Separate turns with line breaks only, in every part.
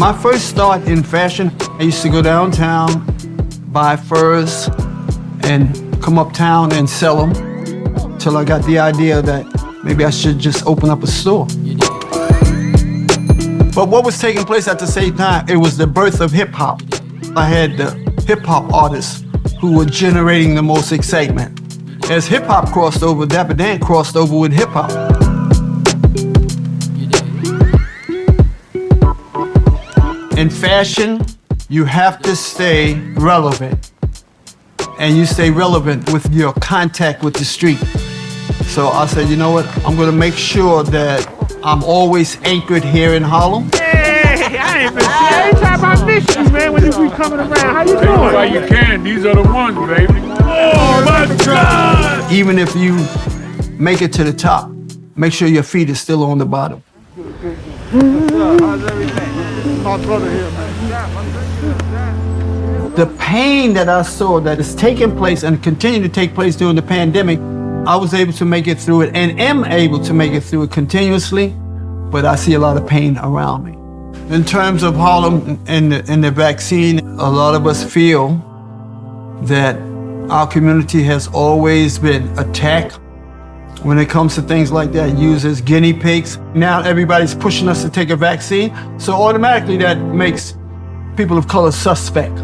My first start in fashion, I used to go downtown, buy furs, and come uptown and sell them till I got the idea that maybe I should just open up a store. But what was taking place at the same time, it was the birth of hip hop. I had the hip hop artists who were generating the most excitement. As hip hop crossed over, Dapper Dan crossed over with hip hop. In fashion, you have to stay relevant. And you stay relevant with your contact with the street. So I said, you know what? I'm gonna make sure that I'm always anchored here in Harlem.
Hey, I ain't been seeing. Every time I miss you, man, when you be coming around. How you doing?
While you can, these are the ones, baby. Oh my God!
Even if you make it to the top, make sure your feet are still on the bottom.
How's everything? My brother here, man.
The pain that I saw that is taking place and continuing to take place during the pandemic, I was able to make it through it and am able to make it through it continuously, but I see a lot of pain around me. In terms of Harlem and the vaccine, a lot of us feel that our community has always been attacked when it comes to things like that, used as guinea pigs. Now everybody's pushing us to take a vaccine, so automatically that makes people of color suspect.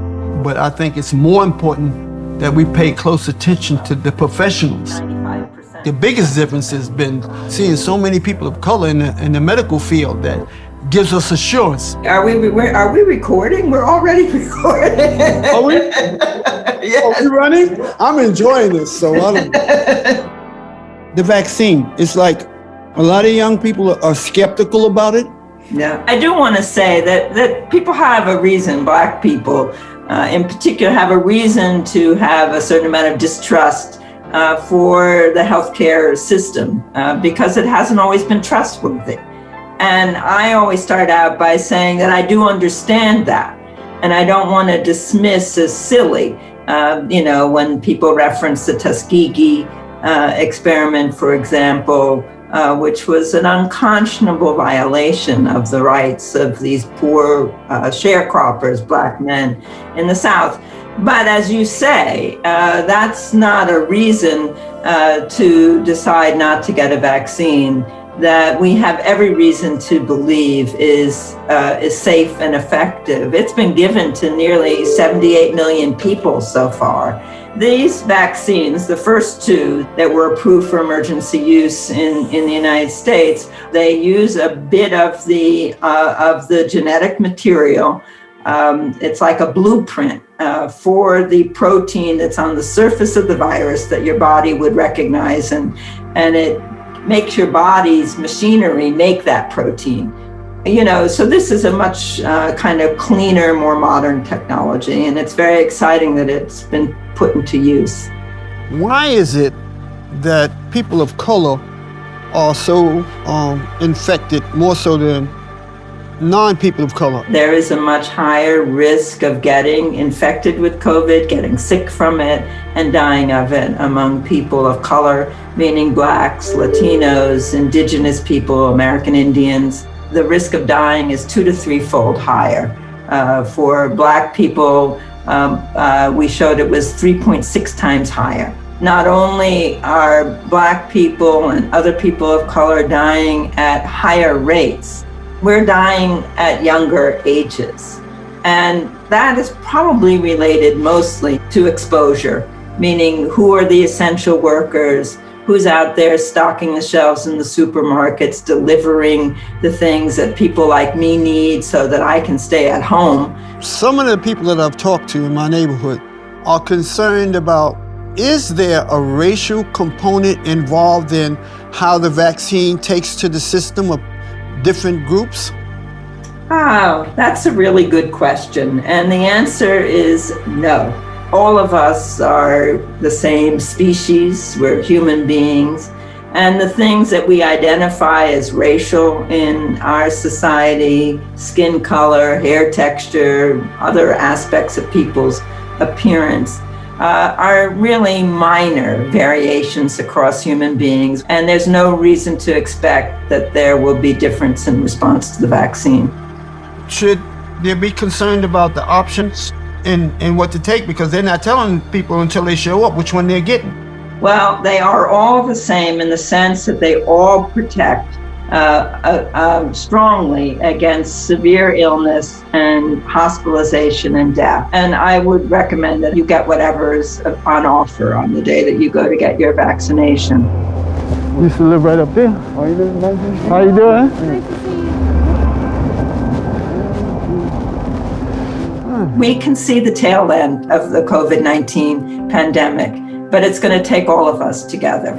But I think it's more important that we pay close attention to the professionals. 95%. The biggest difference has been seeing so many people of color in the medical field that gives us assurance.
Are we recording? We're already recording.
Are we?
Yes.
Are we running? I'm enjoying this, so I don't. The vaccine, it's like a lot of young people are skeptical about it.
Yeah, I do want to say that people have a reason, Black people in particular have a reason to have a certain amount of distrust for the healthcare system because it hasn't always been trustworthy. And I always start out by saying that I do understand that. And I don't want to dismiss as silly, when people reference the Tuskegee experiment, for example, which was an unconscionable violation of the rights of these poor sharecroppers, Black men in the South. But as you say, that's not a reason to decide not to get a vaccine that we have every reason to believe is safe and effective. It's been given to nearly 78 million people so far. These vaccines, the first two that were approved for emergency use in the United States, they use a bit of the genetic material. It's like a blueprint for the protein that's on the surface of the virus that your body would recognize, and it makes your body's machinery make that protein. So this is a much kind of cleaner, more modern technology, and it's very exciting that it's been put into use.
Why is it that people of color are so infected more so than non-people of color?
There is a much higher risk of getting infected with COVID, getting sick from it, and dying of it among people of color, meaning Blacks, Latinos, Indigenous people, American Indians. The risk of dying is 2 to 3-fold higher. For Black people, we showed it was 3.6 times higher. Not only are Black people and other people of color dying at higher rates, we're dying at younger ages. And that is probably related mostly to exposure, meaning who are the essential workers, who's out there stocking the shelves in the supermarkets, delivering the things that people like me need so that I can stay at home.
Some of the people that I've talked to in my neighborhood are concerned about, is there a racial component involved in how the vaccine takes to the system of different groups?
Oh, that's a really good question. And the answer is no. All of us are the same species, we're human beings, and the things that we identify as racial in our society, skin color, hair texture, other aspects of people's appearance, are really minor variations across human beings, and there's no reason to expect that there will be difference in response to the vaccine.
Should they'll be concerned about the options and what to take, because they're not telling people until they show up which one they're getting.
Well, they are all the same in the sense that they all protect strongly against severe illness and hospitalization and death. And I would recommend that you get whatever is on offer on the day that you go to get your vaccination.
We used to live right up there. How you doing? How you doing?
We can see the tail end of the COVID-19 pandemic, but it's going to take all of us together.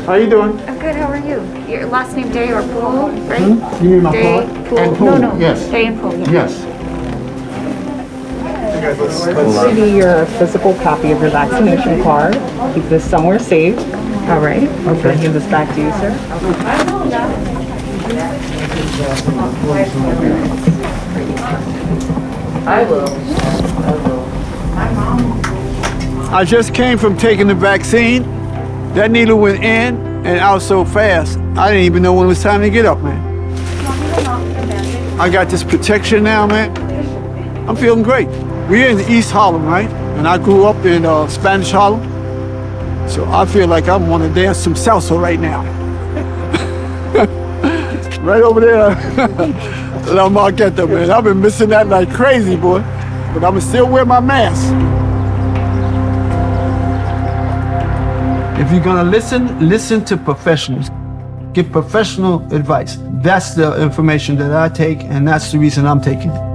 How you doing?
I'm good, how are you? Your last name Day or Poole, right?
You mean my
Day,
card?
Poole.
And Poole,
No,
yes.
Day and Poole, yeah.
Yes.
Let's see your physical copy of your vaccination card. Keep this somewhere safe. All right. I'm going to give this back to you, sir. I will.
I just came from taking the vaccine. That needle went in and out so fast, I didn't even know when it was time to get up, man. I got this protection now, man. I'm feeling great. We're in East Harlem, right? And I grew up in Spanish Harlem. So I feel like I want to dance some salsa right now. Right over there. La Marqueta, man. I've been missing that like crazy, boy. But I'm still wear my mask. If you're gonna listen to professionals. Get professional advice. That's the information that I take, and that's the reason I'm taking it.